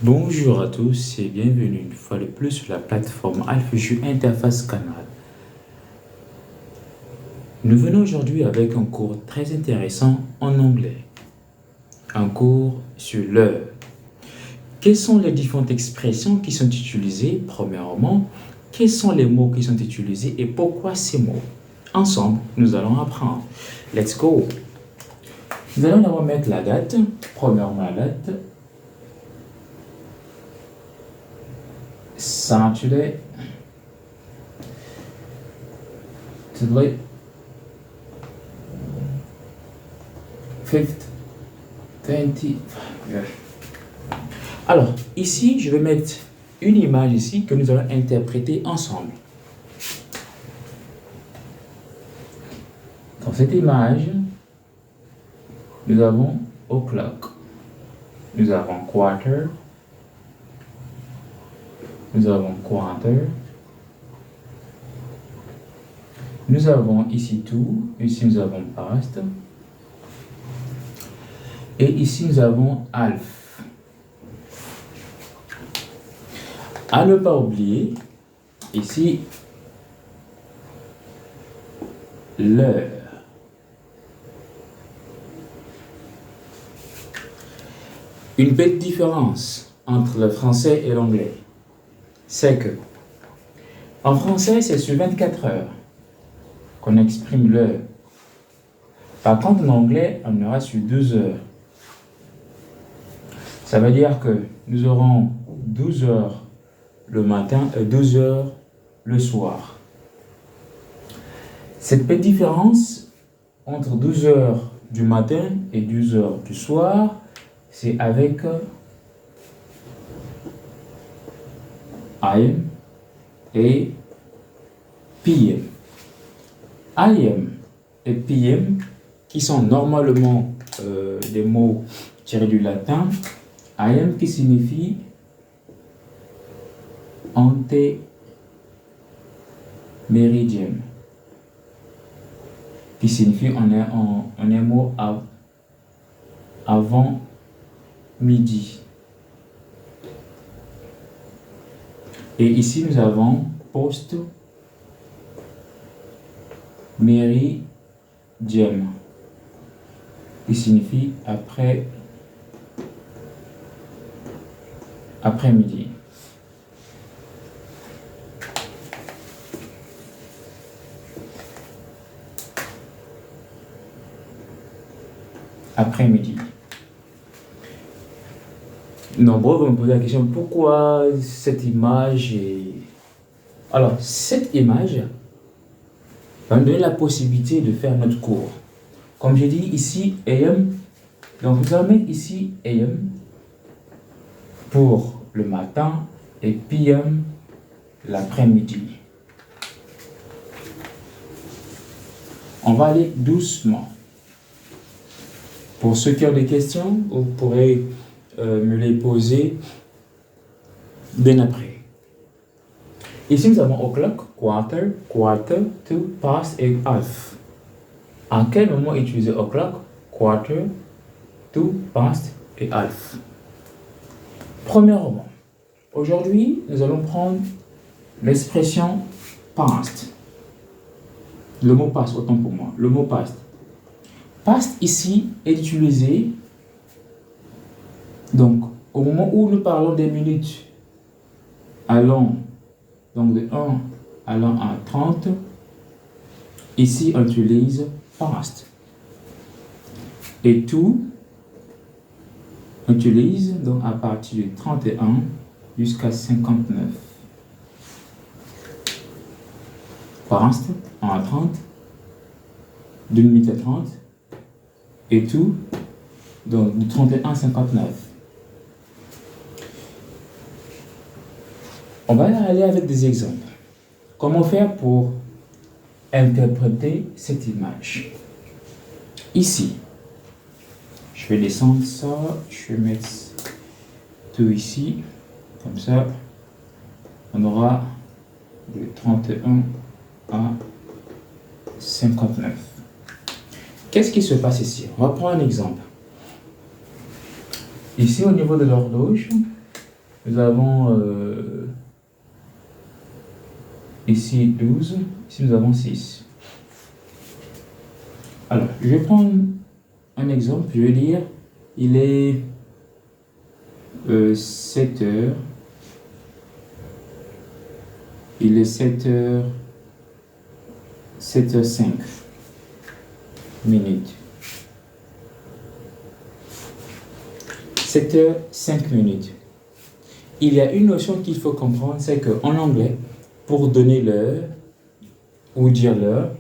Bonjour à tous et bienvenue une fois de plus sur la plateforme AlphaJu Interface Canal. Nous venons aujourd'hui avec un cours très intéressant en anglais. Un cours sur l'heure. Quelles sont les différentes expressions qui sont utilisées? Premièrement, quels sont les mots qui sont utilisés et pourquoi ces mots? Ensemble, nous allons apprendre. Let's go! Nous allons d'abord mettre la date. Premièrement, la date. Saturday, today, 5th, 20. Alors, ici, je vais mettre une image ici que nous allons interpréter ensemble. Dans cette image, nous avons o'clock, nous avons quarter, nous avons quarter, nous avons ici tout, ici nous avons past, et ici nous avons half. À ne pas oublier, ici, l'heure. Une petite différence entre le français et l'anglais, c'est que en français, c'est sur 24 heures qu'on exprime l'heure. Par contre, en anglais, on aura sur 2 heures. Ça veut dire que nous aurons 12 heures le matin et 12 heures le soir. Cette petite différence entre 12 heures du matin et 12 heures du soir, c'est avec AM et PM. AM et PM, qui sont normalement des mots tirés du latin. AM qui signifie antéméridien, qui signifie on est mot avant midi. Et ici nous avons post méridiem, qui signifie après-midi. Après-midi. Nombreux vont me poser la question, pourquoi cette image est... Alors, cette image va nous donner la possibilité de faire notre cours. Comme j'ai dit ici, AM, donc vous allez mettre ici AM pour le matin et PM l'après-midi. On va aller doucement. Pour ceux qui ont des questions, vous pourrez me les poser bien après. Ici, nous avons o'clock, quarter, to, past et half. En quel moment utiliser o'clock, quarter, to, past et half? Premièrement, aujourd'hui, nous allons prendre l'expression past. Le mot past, autant pour moi. Le mot past. Past ici est utilisé donc au moment où nous parlons des minutes allant donc de 1 allant à 30. Ici on utilise past. Et tout on utilise donc à partir de 31 jusqu'à 59. Past 1 à 30, 2 minutes à 30. Et tout, donc de 31 à 59. On va aller avec des exemples. Comment faire pour interpréter cette image? Ici, je vais descendre ça, je vais mettre tout ici, comme ça, on aura de 31 à 59. Qu'est-ce qui se passe ici? On va prendre un exemple. Ici, au niveau de l'horloge, Nous avons ici 12, ici nous avons 6. Alors, je vais prendre un exemple, je vais dire, il est 7 heures, il est 7h05 minutes. 7h05 minutes. Il y a une notion qu'il faut comprendre, c'est qu'en anglais, pour donner l'heure ou dire l'heure,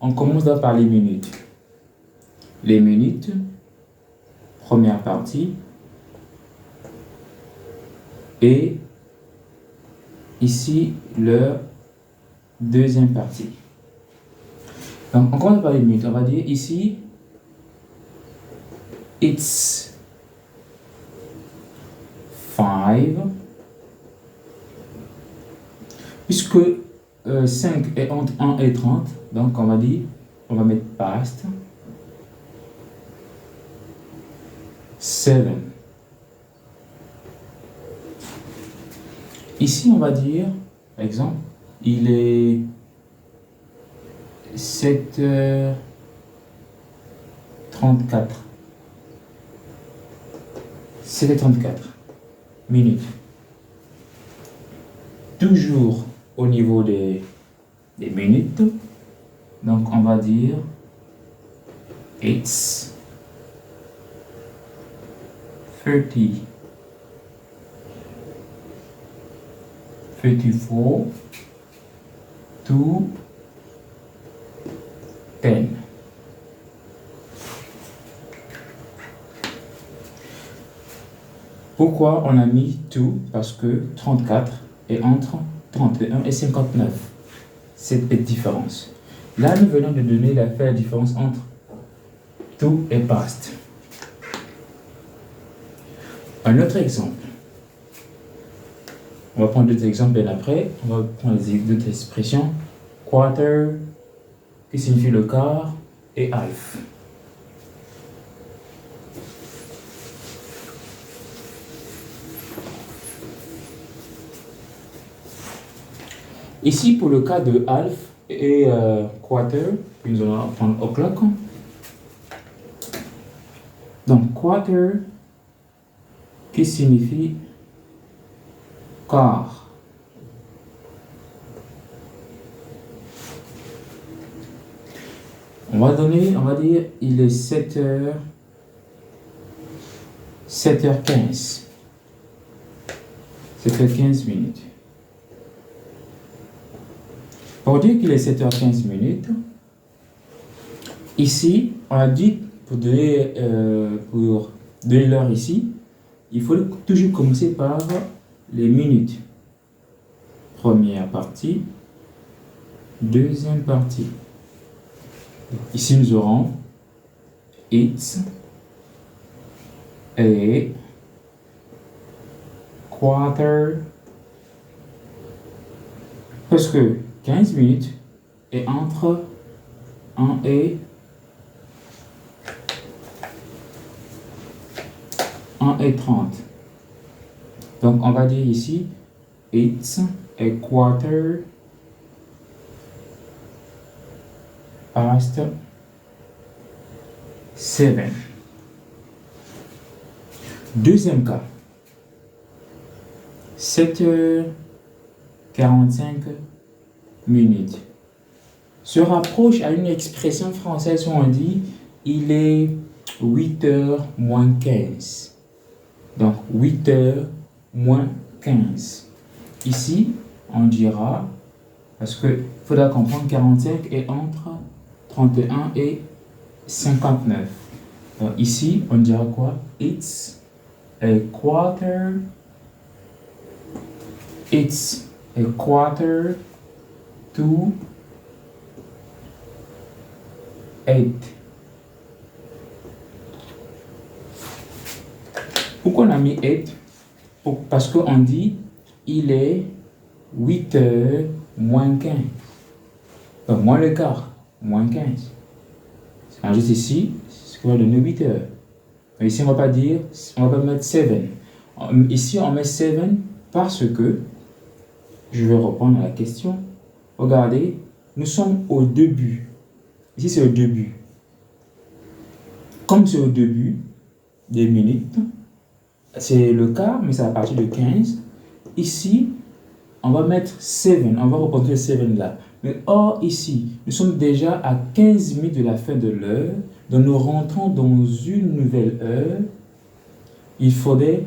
on commence par les minutes. Les minutes, première partie, et ici l'heure, deuxième partie. Donc on commence par les minutes. On va dire ici, it's 5. Puisque 5 est entre 1 et 30, donc on va dire, on va mettre past 7. Ici, on va dire, par exemple, il est 7h34. 7h34 minutes. Toujours au niveau des minutes, donc on va dire it's 30, 34 to 10. Pourquoi on a mis tout? Parce que 34 est entre 31 et 59. Cette petite différence. Là, nous venons de donner la différence entre tout et past. Un autre exemple. On va prendre d'autres exemples bien après. On va prendre d'autres expressions. Quarter, qui signifie le quart, et half. Ici, pour le cas de half et quarter, nous allons prendre o'clock. Donc, quarter, qui signifie quart. On va dire, il est 7h15. Ça fait 15 minutes. Pour dire qu'il est 7h15 minutes, ici, on a dit, pour donner l'heure ici, il faut toujours commencer par les minutes. Première partie, deuxième partie. Ici, nous aurons it's a quarter, parce que 15 minutes est entre 1 et 30. Donc, on va dire ici, it's a quarter past 7. Deuxième cas, 7h45 minutes. Se rapproche à une expression française où on dit il est 8h moins 15. Donc 8h moins 15. Ici, on dira, parce qu'il faudra comprendre 45 est entre 31 et 59. Donc ici, on dira quoi? It's a quarter to 8. Pourquoi on a mis 8? Parce qu'on dit il est 8h moins 15. Donc, moins le quart, moins 15. Alors, juste ici, ce qu'on va donner 8 heures. Mais ici, on ne va pas dire, on ne va pas mettre 7. Ici, on met 7 parce que, je vais reprendre la question. Regardez, nous sommes au début. Ici, c'est au début. Comme c'est au début des minutes, c'est le quart, mais c'est à partir de 15. Ici, on va mettre 7, on va reprendre le 7 là. Mais or, ici, nous sommes déjà à 15 minutes de la fin de l'heure, donc nous rentrons dans une nouvelle heure. Il faudrait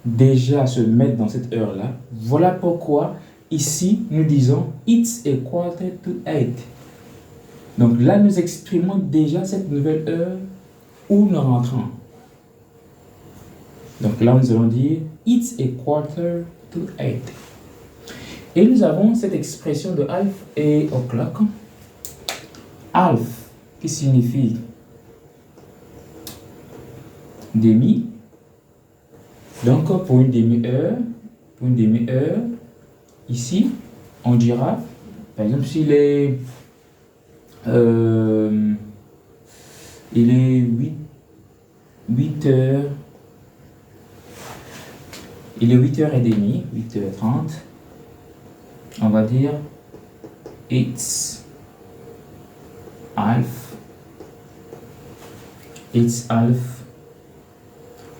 déjà se mettre dans cette heure-là. Voilà pourquoi, ici, nous disons « It's a quarter to 8 ». Donc là, nous exprimons déjà cette nouvelle heure où nous rentrons. Donc là, nous allons dire « It's a quarter to 8 ». Et nous avons cette expression de half et o'clock. Half, qui signifie demi. Donc, pour une demi-heure, ici, on dira, par exemple, s'il est, il est 8 heures, il est 8h30, 8h30, on va dire, it's half,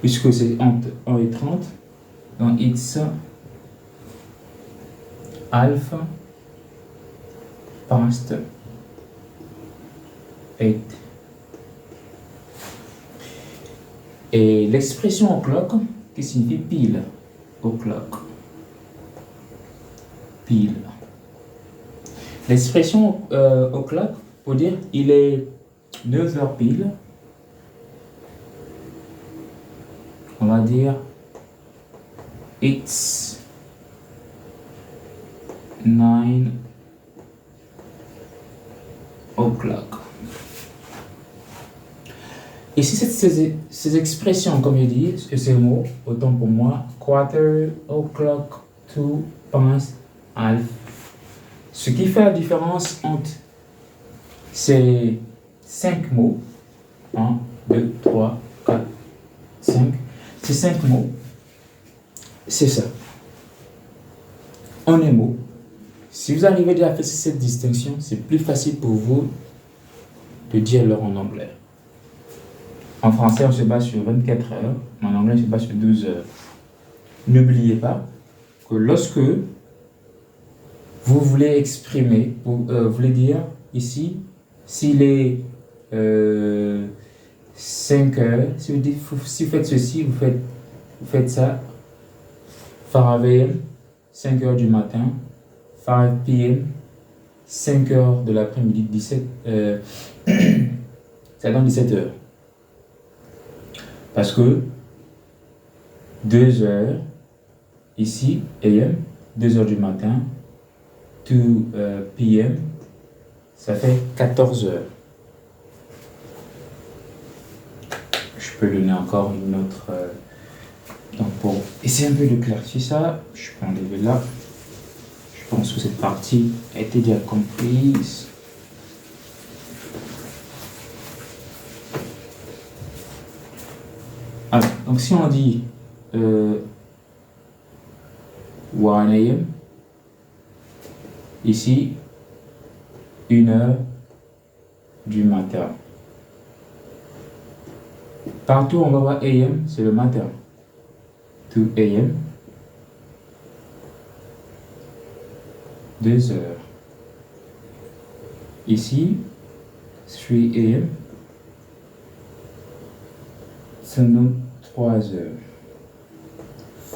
puisque c'est entre 1 et 30, donc it's half past 8. Et l'expression o'clock, qui signifie pile, o'clock, pile. L'expression o'clock, pour dire il est 9 heures pile, on va dire it's 9 o'clock. Ici, ces expressions, comme je dis, ces mots, autant pour moi, quarter, o'clock, to, past, half. Ce qui fait la différence entre ces 5 mots, 1, 2, 3, 4, 5, ces 5 mots, c'est ça. En un mot, si vous arrivez déjà à faire cette distinction, c'est plus facile pour vous de dire l'heure en anglais. En français, on se base sur 24 heures, en anglais, on se base sur 12 heures. N'oubliez pas que lorsque vous voulez exprimer, vous voulez dire ici, s'il est 5 heures, si vous faites ceci, vous faites ça, 5 a.m., 5 heures du matin, 5 p.m., 5 heures de l'après-midi, 17, ça donne 17 heures. Parce que 2 heures, ici, a.m., 2 heures du matin, 2 p.m., ça fait 14 heures. Je peux donner encore une autre... donc pour essayer un peu de clarifier ça, je peux enlever là. Je pense que cette partie a été déjà comprise. Alors, donc si on dit 1 a.m., ici, 1 heure du matin. Partout on va voir AM, c'est le matin. 2 a.m., 2 heures. Ici, 3 a.m., ça nous donne 3 heures.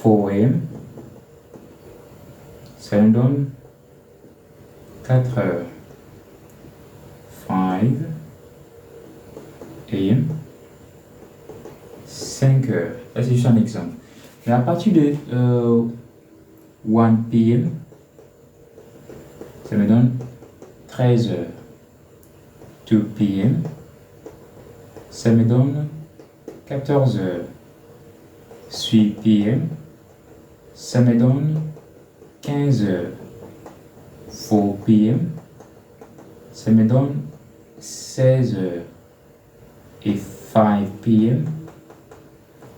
4 a.m., ça nous donne 4 heures. 5 a.m., 5 heures. Ça, c'est juste un exemple. Mais à partir de 1 p.m., ça me donne 13 heures. 2 p.m., ça me donne 14 heures. 3 p.m., ça me donne 15 heures. 4 p.m., ça me donne 16 heures. Et 5 p.m.,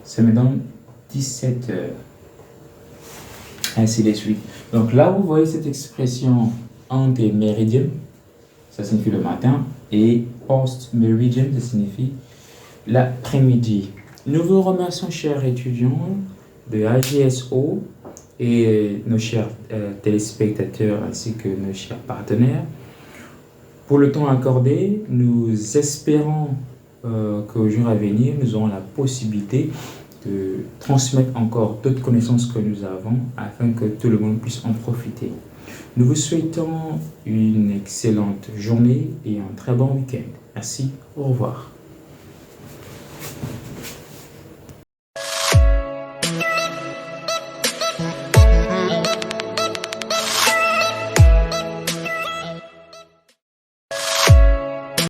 ça me donne 17 heures. Ainsi de suite. Donc là, vous voyez cette expression ante meridium, ça signifie le matin, et post meridium, ça signifie l'après-midi. Nous vous remercions, chers étudiants de AGSO et nos chers téléspectateurs ainsi que nos chers partenaires pour le temps accordé. Nous espérons qu'au jour à venir, nous aurons la possibilité de transmettre encore d'autres connaissances que nous avons afin que tout le monde puisse en profiter. Nous vous souhaitons une excellente journée et un très bon week-end. Merci, au revoir.